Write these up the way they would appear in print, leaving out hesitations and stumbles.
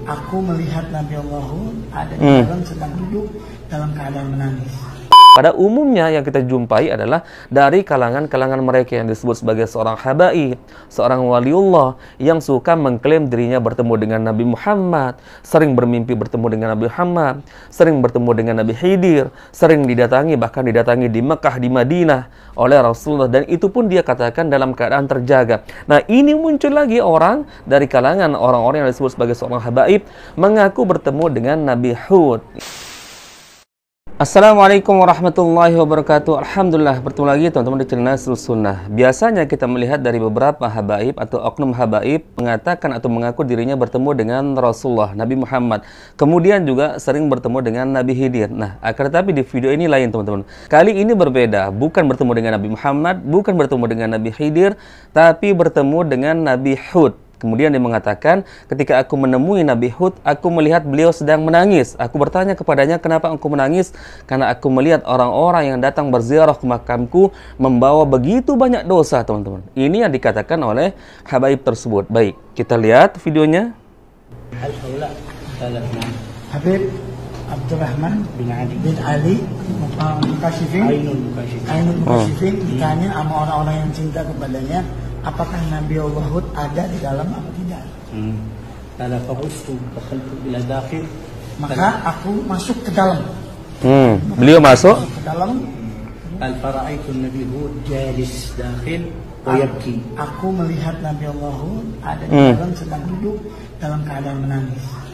Aku melihat Nabi Allah ada di dalam sedang duduk dalam keadaan menangis. Pada umumnya yang kita jumpai adalah dari kalangan-kalangan mereka yang disebut sebagai seorang habaib, seorang waliullah yang suka mengklaim dirinya bertemu dengan Nabi Muhammad, sering bermimpi bertemu dengan Nabi Muhammad, sering bertemu dengan Nabi Khidir, sering didatangi, bahkan didatangi di Mekah, di Madinah oleh Rasulullah, dan itu pun dia katakan dalam keadaan terjaga. Nah, ini muncul lagi orang dari kalangan orang-orang yang disebut sebagai seorang habaib mengaku bertemu dengan Nabi Hud. Assalamualaikum warahmatullahi wabarakatuh. Alhamdulillah, bertemu lagi teman-teman di channel Nasrul Sunnah. Biasanya kita melihat dari beberapa habaib atau oknum habaib mengatakan atau mengaku dirinya bertemu dengan Rasulullah, Nabi Muhammad. Kemudian juga sering bertemu dengan Nabi Khidir. Nah, akan tetapi di video ini lain teman-teman. Kali ini berbeda, bukan bertemu dengan Nabi Muhammad, bukan bertemu dengan Nabi Khidir, tapi bertemu dengan Nabi Hud. Kemudian dia mengatakan, ketika aku menemui Nabi Hud, aku melihat beliau sedang menangis. Aku bertanya kepadanya, kenapa engkau menangis? Karena aku melihat orang-orang yang datang berziarah ke makamku membawa begitu banyak dosa, teman-teman. Ini yang dikatakan oleh habaib tersebut. Baik, kita lihat videonya. Habib Abdurrahman bin Ali Mukashifin Ainul Mukashifin ditanya sama orang-orang yang cinta kepadanya, apakah Nabi Allah Hud ada di dalam apa tidak? Maka aku masuk ke dalam. Beliau masuk ke dalam. Aku melihat Nabi Allah Hud ada di dalam sedang duduk dalam keadaan menangis.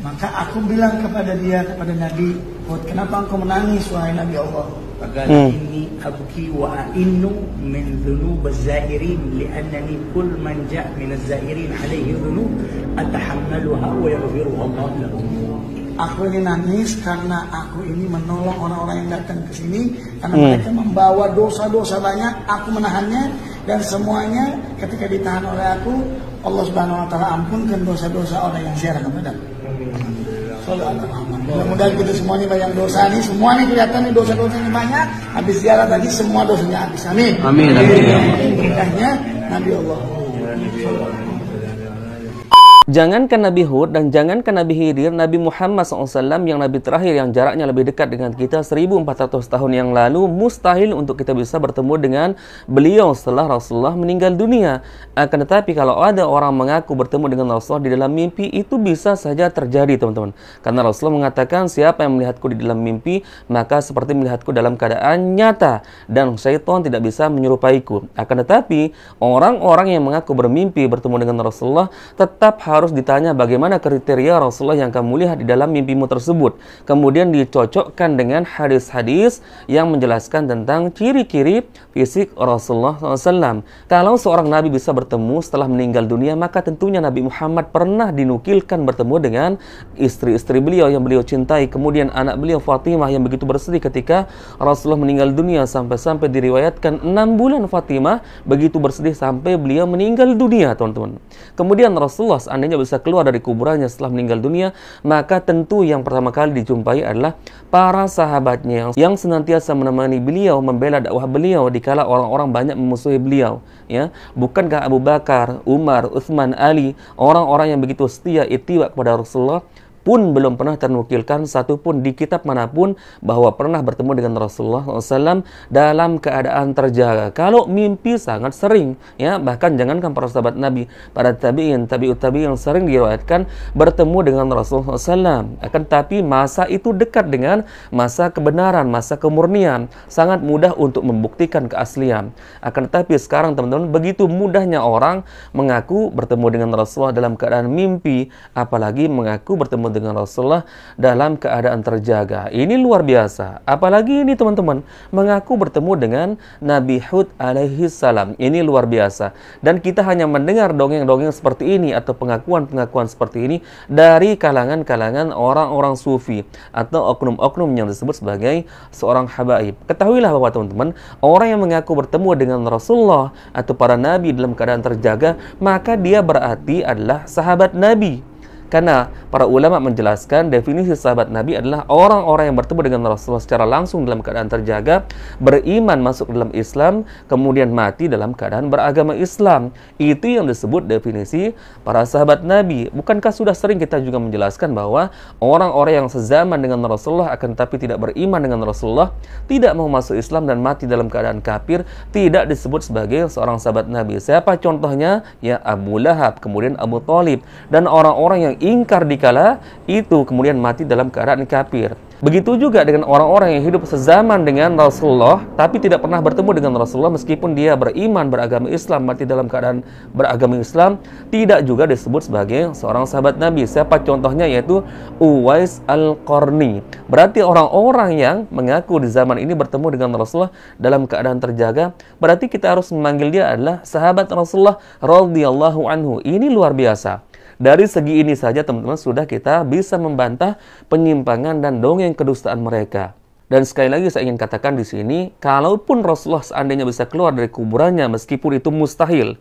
Maka aku bilang kepada dia, kepada Nabi Hud, kenapa engkau menangis wahai Nabi Allah? Ini abki wa a'innu min dhunub az-zairin li'annani kull man ja' min az-zairin alaihi dhunub atahammaluha wa yaghfiruha Allah lahu. Aku ini nangis karena aku ini menolong orang-orang yang datang ke sini karena mereka membawa dosa-dosa banyak, aku menahannya, dan semuanya ketika ditahan oleh aku, Allah Subhanahu wa taala ampunkan dosa-dosa orang yang ziarah kepadaku. Mudah-mudahan kita semuanya banyak dosa nih, semua nih kelihatan nih dosa-dosanya banyak. Habis ziarah tadi semua dosanya habis. Amin. Amin. Berkahnya Nabi Allah. Jangankan Nabi Hud dan jangankan Nabi Khidir, Nabi Muhammad SAW yang Nabi terakhir yang jaraknya lebih dekat dengan kita 1400 tahun yang lalu, mustahil untuk kita bisa bertemu dengan beliau setelah Rasulullah meninggal dunia. Akan tetapi kalau ada orang mengaku bertemu dengan Rasulullah di dalam mimpi, itu bisa saja terjadi teman-teman. Karena Rasulullah mengatakan, siapa yang melihatku di dalam mimpi, maka seperti melihatku dalam keadaan nyata, dan syaitan tidak bisa menyerupaiku. Akan tetapi orang-orang yang mengaku bermimpi bertemu dengan Rasulullah tetap harus ditanya bagaimana kriteria Rasulullah yang kamu lihat di dalam mimpimu tersebut. Kemudian dicocokkan dengan hadis-hadis yang menjelaskan tentang ciri-ciri fisik Rasulullah SAW. Kalau seorang Nabi bisa bertemu setelah meninggal dunia, maka tentunya Nabi Muhammad pernah dinukilkan bertemu dengan istri-istri beliau yang beliau cintai. Kemudian anak beliau Fatimah yang begitu bersedih ketika Rasulullah meninggal dunia, sampai-sampai diriwayatkan 6 bulan Fatimah begitu bersedih sampai beliau meninggal dunia, teman-teman. Kemudian Rasulullah seandainya bisa keluar dari kuburannya setelah meninggal dunia, maka tentu yang pertama kali dijumpai adalah para sahabatnya yang senantiasa menemani beliau, membela dakwah beliau dikala orang-orang banyak memusuhi beliau, ya. Bukankah Abu Bakar, Umar, Utsman, Ali, orang-orang yang begitu setia ittiba kepada Rasulullah pun belum pernah ternukilkan satupun di kitab manapun bahwa pernah bertemu dengan Rasulullah SAW dalam keadaan terjaga. Kalau mimpi sangat sering, ya, bahkan jangankan para sahabat Nabi, para tabi'in, tabi'ut tabi'in yang sering diriwayatkan bertemu dengan Rasulullah SAW. Akan tapi masa itu dekat dengan masa kebenaran, masa kemurnian, sangat mudah untuk membuktikan keaslian. Akan tetapi sekarang teman-teman, begitu mudahnya orang mengaku bertemu dengan Rasulullah dalam keadaan mimpi, apalagi mengaku bertemu dengan Rasulullah dalam keadaan terjaga. Ini luar biasa. Apalagi ini teman-teman, mengaku bertemu dengan Nabi Hud alaihi salam. Ini luar biasa. Dan kita hanya mendengar dongeng-dongeng seperti ini atau pengakuan-pengakuan seperti ini dari kalangan-kalangan orang-orang sufi atau oknum-oknum yang disebut sebagai seorang habaib. Ketahuilah bahwa teman-teman, orang yang mengaku bertemu dengan Rasulullah atau para nabi dalam keadaan terjaga, maka dia berarti adalah sahabat Nabi. Karena para ulama menjelaskan definisi sahabat Nabi adalah orang-orang yang bertemu dengan Rasulullah secara langsung dalam keadaan terjaga, beriman masuk dalam Islam, kemudian mati dalam keadaan beragama Islam. Itu yang disebut definisi para sahabat Nabi. Bukankah sudah sering kita juga menjelaskan bahwa orang-orang yang sezaman dengan Rasulullah akan tapi tidak beriman dengan Rasulullah, tidak mau masuk Islam dan mati dalam keadaan kafir, tidak disebut sebagai seorang sahabat Nabi. Siapa contohnya? Ya, Abu Lahab, kemudian Abu Thalib, dan orang-orang yang ingkar dikala itu kemudian mati dalam keadaan kafir. Begitu juga dengan orang-orang yang hidup sezaman dengan Rasulullah tapi tidak pernah bertemu dengan Rasulullah, meskipun dia beriman beragama Islam, mati dalam keadaan beragama Islam, tidak juga disebut sebagai seorang sahabat Nabi. Siapa contohnya? Yaitu Uwais Al-Qarni. Berarti orang-orang yang mengaku di zaman ini bertemu dengan Rasulullah dalam keadaan terjaga, berarti kita harus memanggil dia adalah sahabat Rasulullah radhiyallahu anhu. Ini luar biasa. Dari segi ini saja teman-teman sudah kita bisa membantah penyimpangan dan dongeng kedustaan mereka. Dan sekali lagi saya ingin katakan di sini, kalaupun Rasulullah seandainya bisa keluar dari kuburannya, meskipun itu mustahil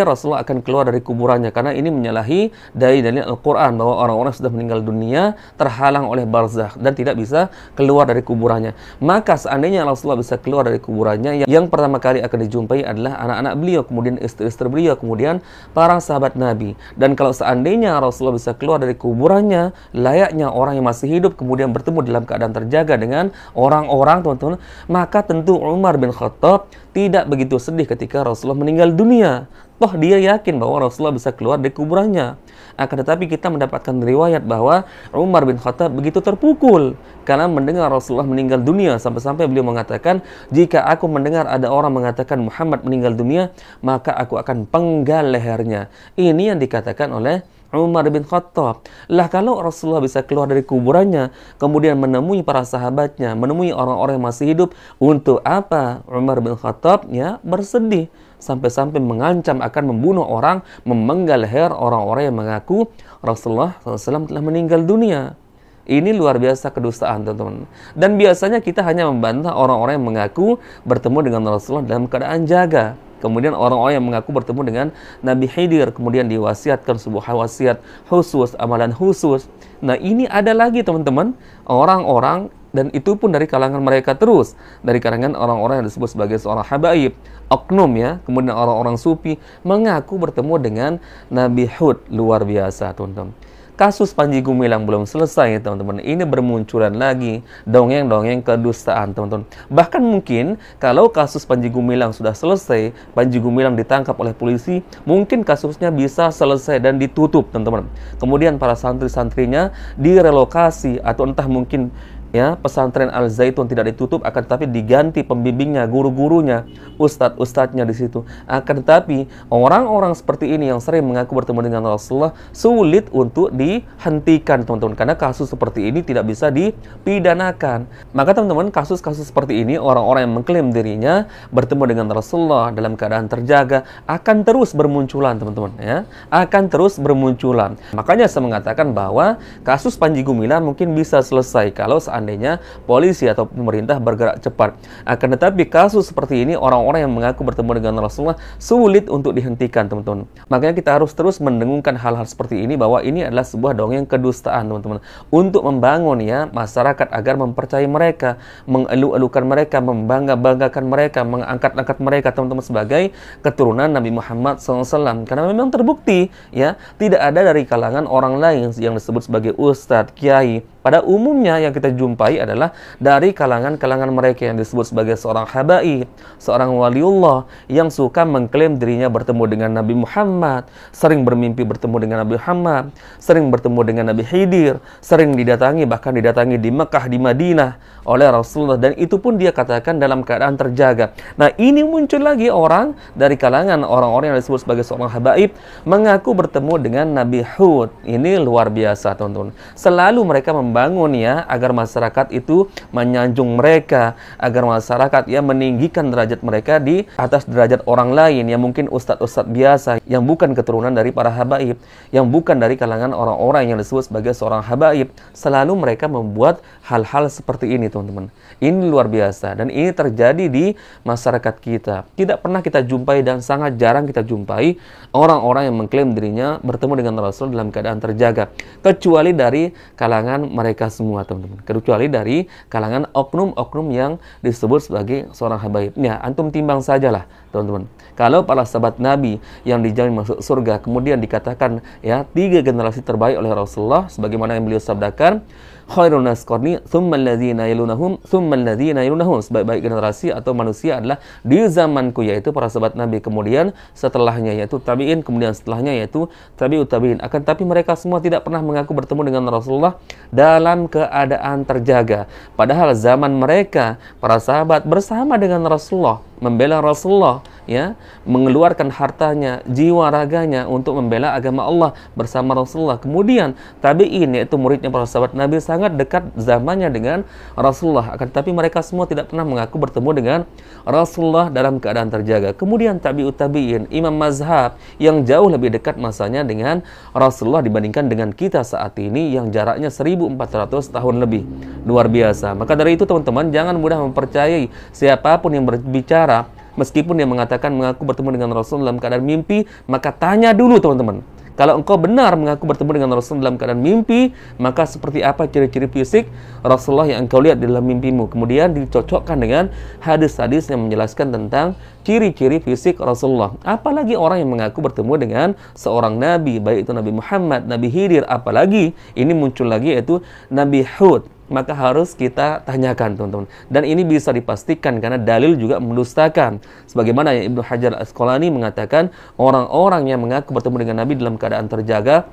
Rasulullah akan keluar dari kuburannya, karena ini menyalahi dalil Al-Quran bahwa orang-orang sudah meninggal dunia terhalang oleh barzakh dan tidak bisa keluar dari kuburannya. Maka seandainya Rasulullah bisa keluar dari kuburannya, yang pertama kali akan dijumpai adalah anak-anak beliau, kemudian istri-istri beliau, kemudian para sahabat Nabi. Dan kalau seandainya Rasulullah bisa keluar dari kuburannya, layaknya orang yang masih hidup kemudian bertemu dalam keadaan terjaga dengan orang-orang, teman-teman, maka tentu Umar bin Khattab tidak begitu sedih ketika Rasulullah meninggal dunia. Toh dia yakin bahwa Rasulullah bisa keluar dari kuburannya. Akan tetapi kita mendapatkan riwayat bahwa Umar bin Khattab begitu terpukul karena mendengar Rasulullah meninggal dunia, sampai-sampai beliau mengatakan, jika aku mendengar ada orang mengatakan Muhammad meninggal dunia, maka aku akan penggal lehernya. Ini yang dikatakan oleh Umar bin Khattab. Lah kalau Rasulullah bisa keluar dari kuburannya, kemudian menemui para sahabatnya, menemui orang-orang yang masih hidup, untuk apa Umar bin Khattab ya bersedih sampai-sampai mengancam akan membunuh orang, memenggal leher orang-orang yang mengaku Rasulullah SAW telah meninggal dunia? Ini luar biasa kedustaan, teman-teman. Dan biasanya kita hanya membantah orang-orang yang mengaku bertemu dengan Rasulullah dalam keadaan jaga. Kemudian orang-orang yang mengaku bertemu dengan Nabi Khidir, kemudian diwasiatkan sebuah wasiat khusus, amalan khusus. Nah, ini ada lagi, teman-teman, orang-orang, dan itu pun dari kalangan mereka terus, dari kalangan orang-orang yang disebut sebagai seorang habaib, oknum ya, kemudian orang-orang sufi mengaku bertemu dengan Nabi Hud. Luar biasa, teman-teman. Kasus Panji Gumilang belum selesai, teman-teman. Ini bermunculan lagi dongeng-dongeng kedustaan, teman-teman. Bahkan mungkin kalau kasus Panji Gumilang sudah selesai, Panji Gumilang ditangkap oleh polisi, mungkin kasusnya bisa selesai dan ditutup, teman-teman. Kemudian para santri-santrinya direlokasi, atau entah mungkin ya pesantren Al Zaitun tidak ditutup, akan tetapi diganti pembimbingnya, guru-gurunya, ustadz-ustadznya di situ. Akan tetapi orang-orang seperti ini yang sering mengaku bertemu dengan Rasulullah sulit untuk dihentikan, teman-teman, karena kasus seperti ini tidak bisa dipidanakan. Maka teman-teman, kasus-kasus seperti ini, orang-orang yang mengklaim dirinya bertemu dengan Rasulullah dalam keadaan terjaga akan terus bermunculan, teman-teman ya, akan terus bermunculan. Makanya saya mengatakan bahwa kasus Panji Gumilang mungkin bisa selesai kalau seandainya polisi atau pemerintah bergerak cepat. Akan tetapi kasus seperti ini, orang-orang yang mengaku bertemu dengan Rasulullah sulit untuk dihentikan, teman-teman. Makanya kita harus terus mendengungkan hal-hal seperti ini, bahwa ini adalah sebuah dongeng kedustaan, teman-teman, untuk membangun ya masyarakat agar mempercayai mereka, mengeluh-elukan mereka, membangga-banggakan mereka, mengangkat-angkat mereka, teman-teman, sebagai keturunan Nabi Muhammad SAW. Karena memang terbukti ya tidak ada dari kalangan orang lain yang disebut sebagai ustadz, kiai. Pada umumnya yang kita jumpai adalah dari kalangan-kalangan mereka yang disebut sebagai seorang habaib, seorang waliullah yang suka mengklaim dirinya bertemu dengan Nabi Muhammad, sering bermimpi bertemu dengan Nabi Muhammad, sering bertemu dengan Nabi Khidir, sering didatangi, bahkan didatangi di Mekah, di Madinah oleh Rasulullah, dan itu pun dia katakan dalam keadaan terjaga. Nah, ini muncul lagi orang dari kalangan orang-orang yang disebut sebagai seorang habaib mengaku bertemu dengan Nabi Hud. Ini luar biasa, teman-teman. Selalu mereka membangun ya agar masyarakat itu menyanjung mereka, agar masyarakat ya meninggikan derajat mereka di atas derajat orang lain yang mungkin ustadz-ustadz biasa yang bukan keturunan dari para habaib, yang bukan dari kalangan orang-orang yang disebut sebagai seorang habaib. Selalu mereka membuat hal-hal seperti ini, teman-teman. Ini luar biasa dan ini terjadi di masyarakat kita. Tidak pernah kita jumpai dan sangat jarang kita jumpai orang-orang yang mengklaim dirinya bertemu dengan Rasul dalam keadaan terjaga, kecuali dari kalangan mereka semua, teman-teman. Kecuali dari kalangan oknum-oknum yang disebut sebagai seorang habaib. Ya, antum timbang sajalah, teman-teman. Kalau para sahabat Nabi yang dijamin masuk surga, kemudian dikatakan ya 3 generasi terbaik oleh Rasulullah, sebagaimana yang beliau sabdakan, khairun nas qarni, tsummal ladzina yalunahum, tsummal ladzina yalunahum. Sebaik-baik generasi atau manusia adalah di zamanku, yaitu para sahabat Nabi, kemudian setelahnya yaitu tabi'in, kemudian setelahnya yaitu tabi'ut tabi'in. Akan tapi mereka semua tidak pernah mengaku bertemu dengan Rasulullah dalam keadaan terjaga. Padahal zaman mereka, para sahabat bersama dengan Rasulullah, membela Rasulullah, ya, mengeluarkan hartanya, jiwa raganya untuk membela agama Allah bersama Rasulullah. Kemudian tabi'in, yaitu muridnya para sahabat Nabi, sangat dekat zamannya dengan Rasulullah. Akan tapi mereka semua tidak pernah mengaku bertemu dengan Rasulullah dalam keadaan terjaga. Kemudian tabi'ut tabi'in, imam mazhab yang jauh lebih dekat masanya dengan Rasulullah dibandingkan dengan kita saat ini yang jaraknya 1400 tahun lebih. Luar biasa. Maka dari itu, teman-teman, jangan mudah mempercayai siapapun yang berbicara. Meskipun dia mengatakan mengaku bertemu dengan Rasul dalam keadaan mimpi, maka tanya dulu, teman-teman. Kalau engkau benar mengaku bertemu dengan Rasul dalam keadaan mimpi, maka seperti apa ciri-ciri fisik Rasulullah yang engkau lihat di dalam mimpimu? Kemudian dicocokkan dengan hadis-hadis yang menjelaskan tentang ciri-ciri fisik Rasulullah. Apalagi orang yang mengaku bertemu dengan seorang Nabi, baik itu Nabi Muhammad, Nabi Khidir, apalagi ini muncul lagi yaitu Nabi Hud. Maka harus kita tanyakan, teman-teman. Dan ini bisa dipastikan karena dalil juga mendustakan. Sebagaimana yang Ibnu Hajar Al-Asqalani mengatakan, orang-orang yang mengaku bertemu dengan Nabi dalam keadaan terjaga,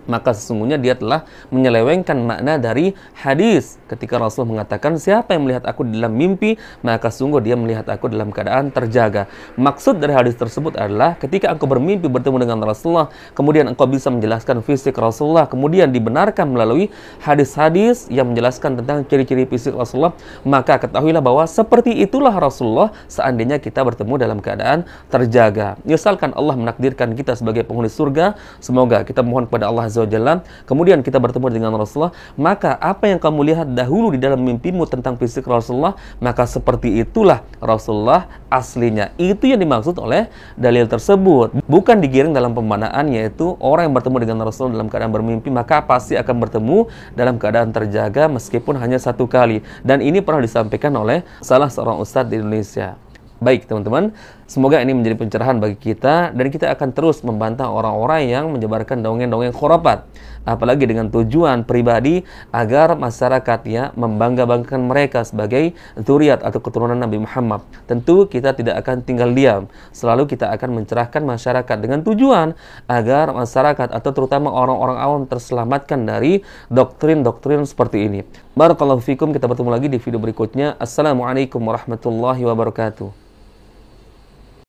maka sesungguhnya dia telah menyelewengkan makna dari hadis ketika Rasul mengatakan, siapa yang melihat aku dalam mimpi, maka sungguh dia melihat aku dalam keadaan terjaga. Maksud dari hadis tersebut adalah ketika engkau bermimpi bertemu dengan Rasulullah, kemudian engkau bisa menjelaskan fisik Rasulullah, kemudian dibenarkan melalui hadis-hadis yang menjelaskan tentang ciri-ciri fisik Rasulullah, maka ketahuilah bahwa seperti itulah Rasulullah seandainya kita bertemu dalam keadaan terjaga. Misalkan Allah menakdirkan kita sebagai penghuni surga, semoga kita mohon kepada Allah Azza wa Jalla, kemudian kita bertemu dengan Rasulullah, maka apa yang kamu lihat dahulu di dalam mimpimu tentang fisik Rasulullah, maka seperti itulah Rasulullah aslinya. Itu yang dimaksud oleh dalil tersebut. Bukan digiring dalam pembanaan, yaitu orang yang bertemu dengan Rasulullah dalam keadaan bermimpi, maka pasti akan bertemu dalam keadaan terjaga meskipun hanya 1 kali. Dan ini pernah disampaikan oleh salah seorang ustadz di Indonesia. Baik, teman-teman, semoga ini menjadi pencerahan bagi kita dan kita akan terus membantah orang-orang yang menyebarkan dongeng-dongeng khurafat, apalagi dengan tujuan pribadi agar masyarakat ya membangga-banggakan mereka sebagai zuriat atau keturunan Nabi Muhammad. Tentu kita tidak akan tinggal diam. Selalu kita akan mencerahkan masyarakat dengan tujuan agar masyarakat atau terutama orang-orang awam terselamatkan dari doktrin-doktrin seperti ini. Barakallahu fikum, kita bertemu lagi di video berikutnya. Assalamualaikum warahmatullahi wabarakatuh.